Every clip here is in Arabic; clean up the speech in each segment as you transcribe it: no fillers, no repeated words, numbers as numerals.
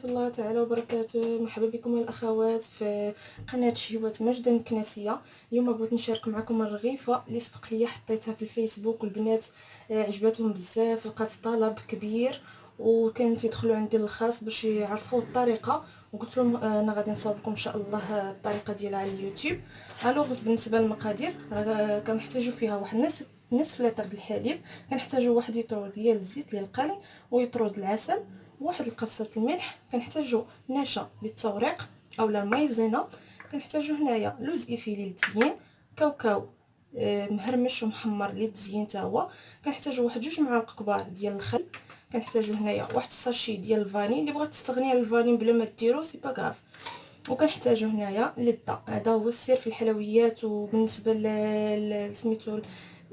الله تعالى وبركاته. مرحبا بكم الاخوات في قناه شهوات مجد المكناسيه. اليوم بغيت نشارك معكم الرغيفه اللي سبق لي حطيتها في الفيسبوك والبنات عجباتهم بزاف، لقات طلب كبير وكانوا تيدخلوا عندي الخاص باش يعرفوا الطريقه، وقلت لهم انا غادي نصاوب لكم ان شاء الله الطريقه ديالها على اليوتيوب. الوغ بالنسبه للمقادير كنحتاجوا فيها واحد نصف لتر د الحليب، كنحتاجوا واحد لتر ديال الزيت ديال القلي ويترو د العسل واحد القبصه الملح، كنحتاجوا نشا للتوريق اولا المايزينا، كنحتاجوا هنايا لوز افيلي للتزيين، كاوكاو مهرمش ومحمر للتزيين حتى هو، كنحتاجوا واحد 2 معالق كبار ديال الخل، كنحتاجوا هنايا واحد الساشي ديال الفاني، اللي بغات تستغني على الفاني بلا ما ديرو سي با غاف، وكنحتاجوا هنايا للدا. هذا هو السر في الحلويات. وبالنسبه سميتو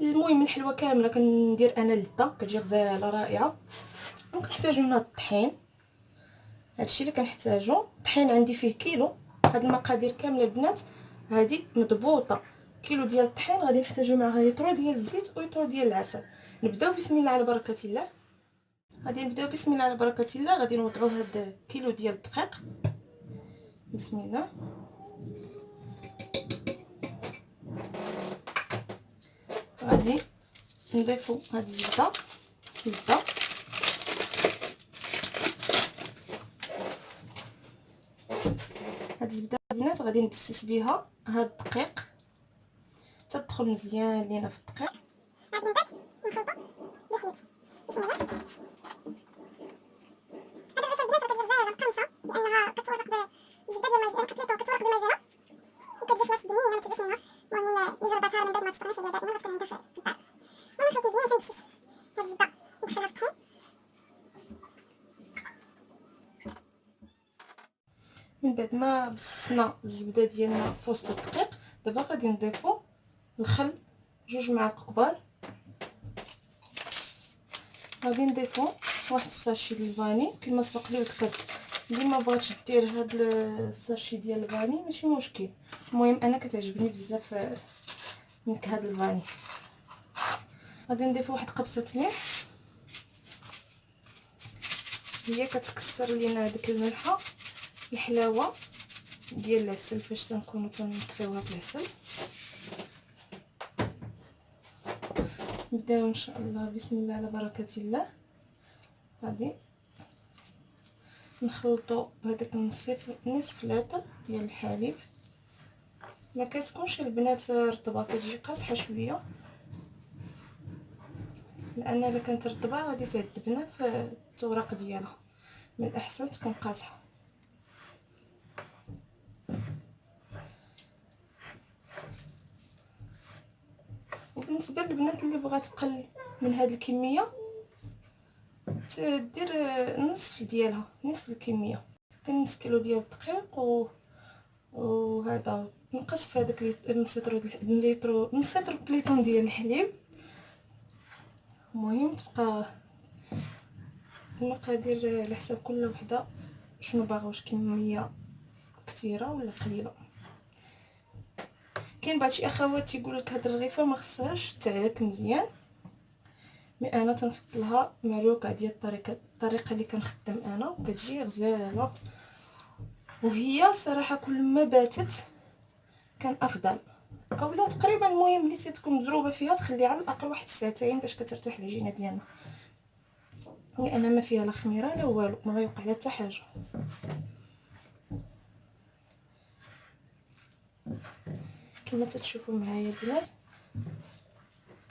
المهم الحلوه كامله كندير انا للدا، كتجي غزاله رائعه. وكنحتاجوا هنا الطحين، هادشي اللي كنحتاجو. الطحين عندي فيه كيلو، هاد المقادير كامله البنات هادي مضبوطه. كيلو ديال الطحين غادي نحتاجو معاه يطرو ديال الزيت ويطرو ديال العسل. نبداو بسم الله على بركه الله. غادي نوضعوا هاد كيلو ديال الدقيق. بسم الله. غادي نضيفوا هاد الزبده هاد الزبده البنات غادي نبسس بها هاد الدقيق تدخل مزيان لينا في الدقيق. هاد من بعد نخلطو بالحليب. بسم الله. هاد الرغيفه البنات راه كتجي غزاله مقرمشه لانها كتورق بالزبده ديال المايزينا، كتورق بالمايزينا وكتجي في وسط بنينه ما تشبعش منها. المهم نجربها من بعد ما تفطرش عليها دائما غتكون عندها في الدار. المهم نخلط مزيان تنبسس هاد الزبده ندخلها في الطحين. من بعد ما بسسنا الزبده ديالنا في وسط الدقيق، دابا غادي نضيفو الخل 2 معالق كبار، غادي نضيفو واحد الساشي ديال الفاني كما سبق لي وذكرت. اللي ما بغاتش دير هاد الساشي ديال الفاني ماشي مشكل، المهم انا كتعجبني بزاف نكهه الفاني. غادي نضيفو واحد قبصه ملح، هي كتكسر لينا هذيك الملحه الحلاوه ديال العسل فاش تنكونوا تنطفيوها في العسل. نبداو ان شاء الله بسم الله على بركه الله. غادي نخلطوا بهذاك نصف لتر ديال الحليب. ما كتكونش البنات رطبه، كتجي قاصحه شويه، لان الا كانت رطبه غادي تعذبنا في التوراق ديالها، من الاحسن تكون قاصحه. وبالنسبه للبنات اللي بغات تقل من هذه الكميه تدير نصف ديالها، نصف الكميه، نص كيلو ديال الدقيق وهذا نقص في هذاك نص لتر بليطون ديال الحليب. المهم تبقى المقادير على حساب كل وحده شنو باغا، واش كميه كثيره ولا قليله. كاين بعض شي اخوات تيقول لك هاد الرغيفه ما خصهاش تعلك مزيان، مي انا تنفضلها معلوكه ديال الطريقه اللي كنخدم انا، وكتجي غزاله. وهي صراحه كل ما باتت كان افضل، اولا تقريبا المهم اللي تكون مزروبه فيها تخلي على الاقل واحد 2 ساعات باش كترتاح العجينه ديالنا، لان ما فيها لا خميره لا والو، ما غيوقع لها حتى حاجه. كما تتشوفوا معايا البنات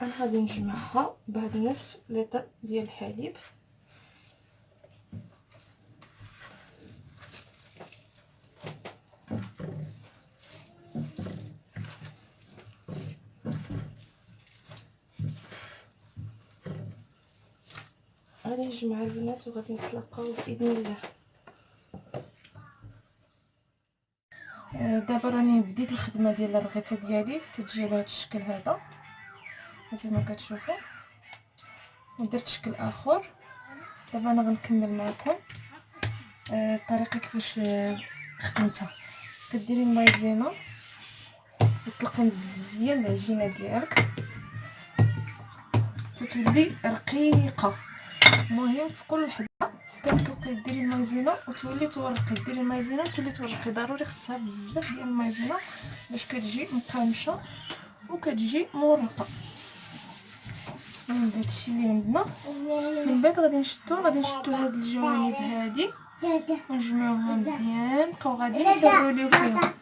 انا غادي نجمعها بهذا النصف لتر ديال الحليب. غادي نجمع البنات وغادي نتلاقاو باذن الله. دابا راني بديت الخدمه ديال الرغيفه ديالي، تتجي على هذا الشكل هذا كما كتشوفوا، ودرت شكل اخر. دابا انا غنكمل معكم الطريقه كيفاش خدمتها. كديري المايزينا وتطلقي مزيان العجينه ديالك تتولي رقيقه. المهم في كل وحده كتطلقي ديري المايزينا وتولي تورقي، ديري المايزينا وتولي تورقي. ضروري خصها بزاف ديال المايزينا باش كتجي مقرمشه وكتجي مورقه. من هادشي اللي عندنا. من بعد غادي نشدو هاد الجوانب هادي ونجمعوها مزيان، بقاو غادي نتروليو فيها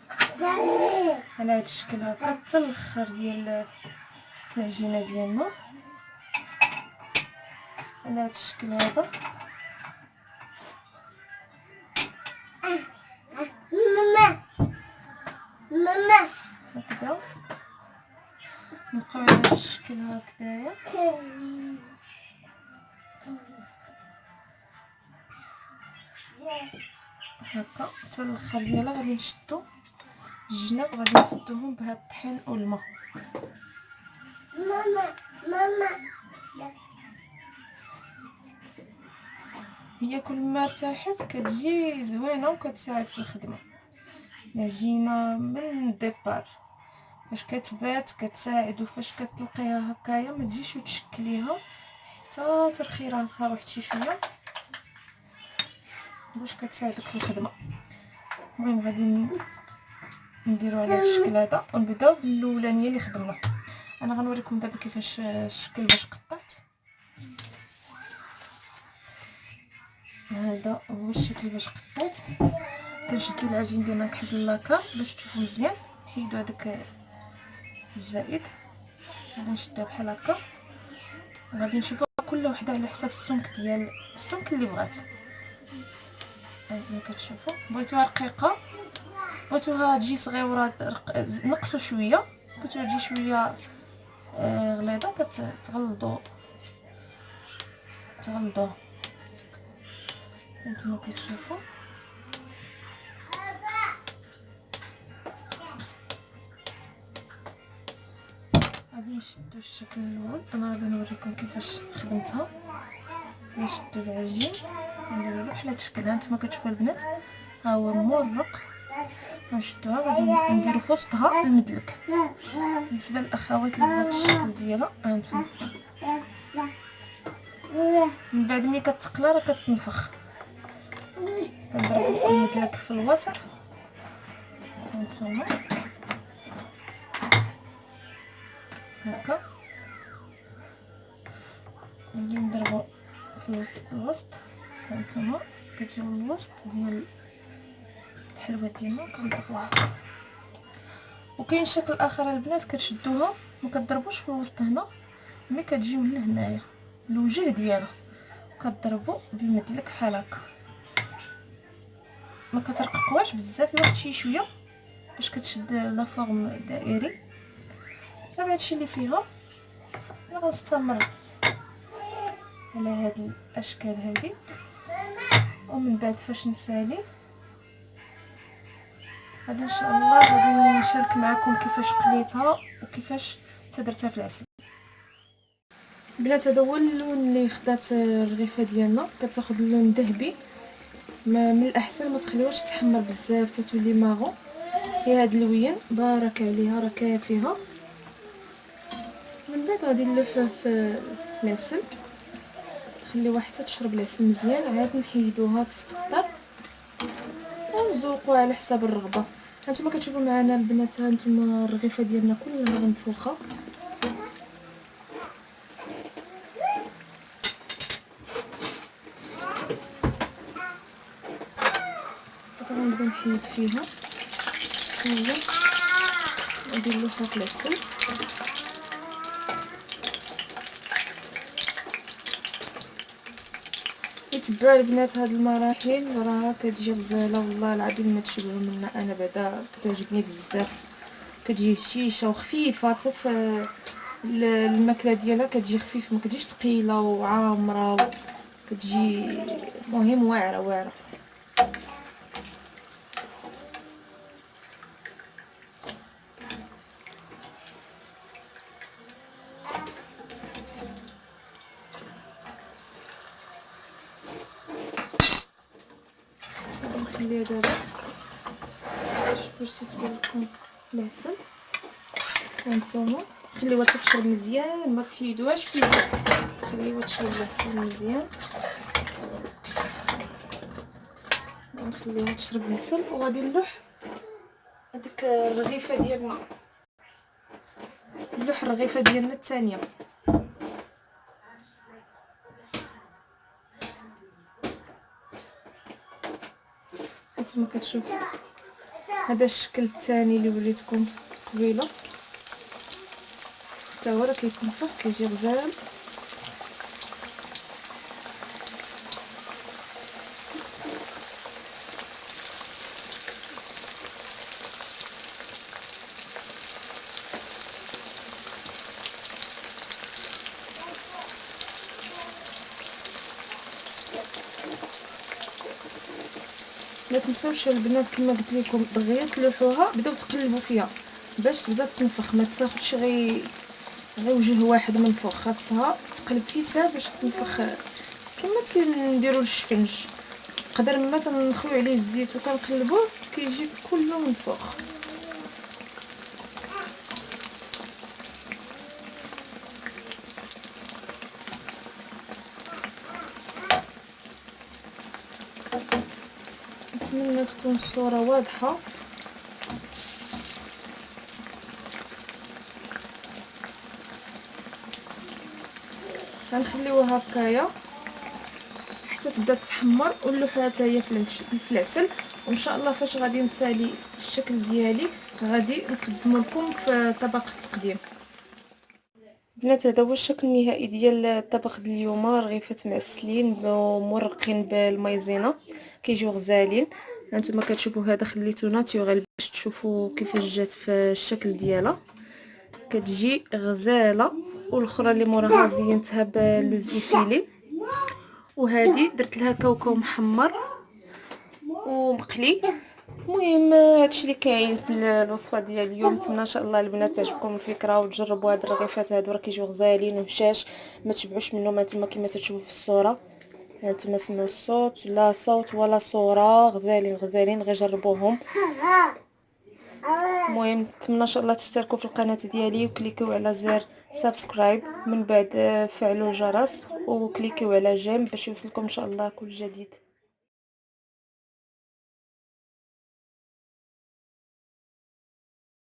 على هاد الشكل هكا حتى الاخر ديال العجينه ديالنا على هاد الشكل هذا. هكذا نبقاو على هاد الشكل هكذايا. هكا حتى الاخر ديالها غادي نشدو الجناب وغادي نسدوهم بهاد الطحين والماء. هي كل ما ارتاحت كتجي زوينه وكتساعد في الخدمه. العجينه من الديبار فاش كتبات كتساعد، وفاش كتلقيها هكايا ما تجيش وتشكليها حتى ترخي راسها واحد شي شويه باش كتساعدك في الخدمه. المهم غادي نديرو على هذا الشكل هذا ونبداو بالاولانيه اللي خدمنا. انا غنوريكم دابا كيفاش الشكل باش قطعت. هذا هو الشكل باش قطعت. كنشدو العجين ديالنا نكحز اللاكا باش تشوفوا مزيان، نحيدو هذاك الزائد. غادي نشدها بحال هكا وغادي نشوفوا كل وحده على حساب السمك اللي بغات. هانتوما كتشوفوا بغيتوها رقيقه، بغيتوها تجي صغيره نقصوا شويه، بغيتوها تجي شويه غليظه كتغلظوها. هانتوما كتشوفوا غادي نشدو الشكل الاول. انا غادي نوريكم كيفاش خدمتها. نشدو العجين نديرو له بحال هاد الشكل. هانتوما كتشوفوا البنات ها هو مورق. غنشدوها غادي نديرو في وسطها المدلك. بالنسبه للاخوات اللي بغات الشكل ديالها هانتوما من بعد ملي كتقلى راه كتنفخ، كنضربو المدلك في الوسط. هانتوما هكا نوليو نضربو في الوسط. هانتوما كتجيو الوسط ديال الحلوه ديالنا كنضربوها هكا. وكاين شكل اخر البنات كتشدوها ما كتضربوش في الوسط هنا، ملي كتجيو لهنايا الوجه ديالها كتضربوا بالمدلك بحال هكا. ما كترققوهاش بزاف، واحد شي شويه باش كتشد لا فورم دائري. صافي هادشي اللي فيها. غنستمر على هاد الاشكال هادي، ومن بعد فاش نسالي غادي ان شاء الله غادي نشارك معكم كيفاش قليتها وكيفاش تدرتها في العسل. بنات هذا هو اللون اللي خدات الرغيفه ديالنا، كتاخذ اللون ذهبي. من الاحسن ما تخليوهاش تحمر بزاف تتولي ماغو. هي هاد اللوين بارك عليها راه كافيها. من بعد غادي نلوحوه في العسل، نخليوها حتى تشرب العسل مزيان، عاد نحيدوها تستقطر ونذوقوا على حساب الرغبه. هانتوما كتشوفوا معنا البنات، هانتوما الرغيفه ديالنا كلها منفوخه. دابا غنبدا نحيد فيها شويه وندير له فوق العسل. تبعوا البنات هاد المراحل راه كتجي غزاله والله العظيم ما تشبعوا منها. انا بعدا كتعجبني بزاف، كتجي هشيشه وخفيفه حتى في الماكله ديالها كتجي خفيفه، ما كتجيش ثقيله وعامره، كتجي مهم واعره. نخليها دابا باش تتبان لكم العسل. هانتوما خليوها تشرب مزيان، ما تحيدوهاش في الزيت، خليوها تشرب العسل مزيان. غنخليها تشرب العسل وغادي نلوح هذيك الرغيفه ديالنا، نلوح الرغيفه ديالنا الثانيه. هانتوما كتشوفوا هذا الشكل الثاني اللي وريتكم قبيله، حتى هو راه كيتنفخ كيجي غزال. ما تنساوش البنات كما قلت لكم دغيا تلوحوها، بداو تقلبوا فيها باش تبدا تنفخ، ما تاخذش غير وجه واحد من فوق، خاصها تقلب كيسه باش تنفخ كما نديروا الشفنج. نقدر ما تنخوي عليه الزيت وكنقلبوه كيجي كله منفوخ. نتمنى تكون الصوره واضحه. غنخليوها هكايا حتى تبدا تحمر ونلوحوها حتى هي في العسل. وان شاء الله فاش غادي نسالي الشكل ديالي غادي نقدم لكم في طبق التقديم. بنات هذا هو الشكل النهائي ديال الطبق ديال اليوم، رغيفات معسلين ومرقين بالمايزينا كيجيو غزالين. هانتوما كتشوفوا هذا خليته ناتوريل باش تشوفوا كيفاش جات في الشكل ديالها، كتجي غزاله. والاخرى اللي موراها زينتها باللوز فيلي، وهذه درت لها كاوكاو محمر ومقلي. المهم هادشي اللي كاين في الوصفه ديال اليوم. نتمنى ان شاء الله البنات تعجبكم الفكره وتجربوا هاد الرغيفات هادو، راه كيجيو غزالين وهشاش، ما تشبعوش منهم. هانتوما كما تشوفوا في الصوره، هانتوما سمعوا الصوت، لا صوت ولا صوره، غزالين غزالين، غير جربوهم. المهم نتمنى ان شاء الله تشتركوا في القناه ديالي وكليكيو على زر سبسكرايب، من بعد فعلوا الجرس وكليكيو على جيم باش يوصلكم ان شاء الله كل جديد.